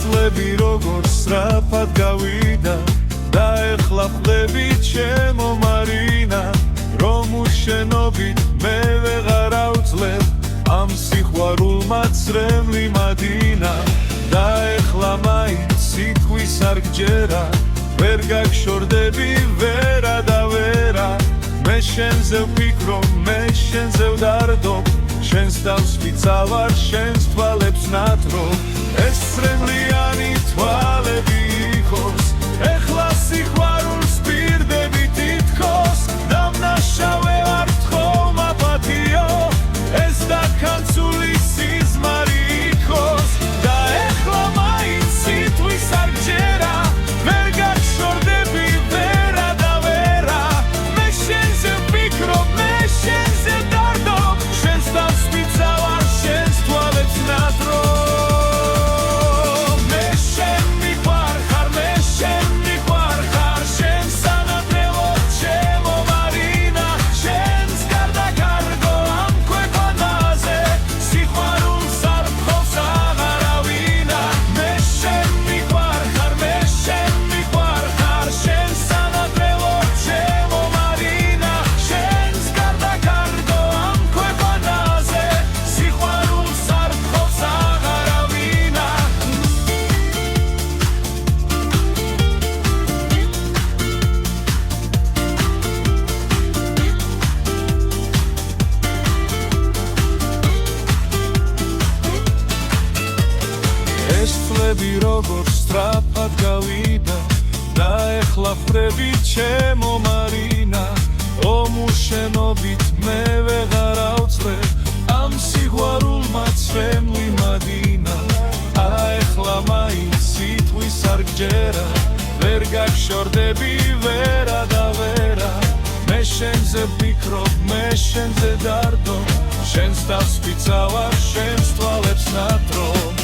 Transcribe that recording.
წლები როგორ სწრაფად გავიდა და ეხლა ხვდები ჩემო მარინა რომ უშენობით მე ვეღარ ავძლებ ამ სიყვარულმა წრემლი მადინა და ეხლა მაინც სიტყვის არ გჯერა ვერ გაგშორდები ვერა და ვერა მე შენზე ვფიქრობ მე შენზე ვდარდობ შენს თავს ვიწავარ შენს თვალებს ნათრობ ეს წრემლიანი თვალები იყოს ეხლა სიყვარულს პირდები თითქოს დამნაშავე არ თხოვ აპათიო ეს დაქანცული სიზმარი იყოს და ეხლა მაინც სიტყვის არ გჯერა ვერ გაგშორდები ვერა და ვერა მე შენზე ვფიქრობ მე შენზე ვდარდობ შენს თავს ვიწავარ შენს თვალებს ნათრობ მე შენ მიყვარხარ მე შენ მიყვარხარ შენ სანადელო ჩემო მარინა შენს გარდა კარგო ამ ქვეყანაზე სიყვარულს არ თხოვს აღარავინა მე შენ მიყვარხარ მე შენ მიყვარხარ შენ სანადელო ჩემო მარინა შენს გარდა კარგო ამ ქვეყანაზე სიყვარულს არ თხოვს აღარავინა ეს წლები როგორ სწრაფად გავიდა და ეხლა ხვდები ჩემო მარინა რომ უშენობით მე ვეღარ ავძლებ ამ სიყვარულმა წრემლი მადინა ეხლა მაინც სიტყვის არ გჯერა ვერ გაგშორდები ვერა და ვერა მე შენზე ვფიქრობ მე შენზე ვდარდობ შენს თავს ვიწავარ შენს თვალებს ნათრობ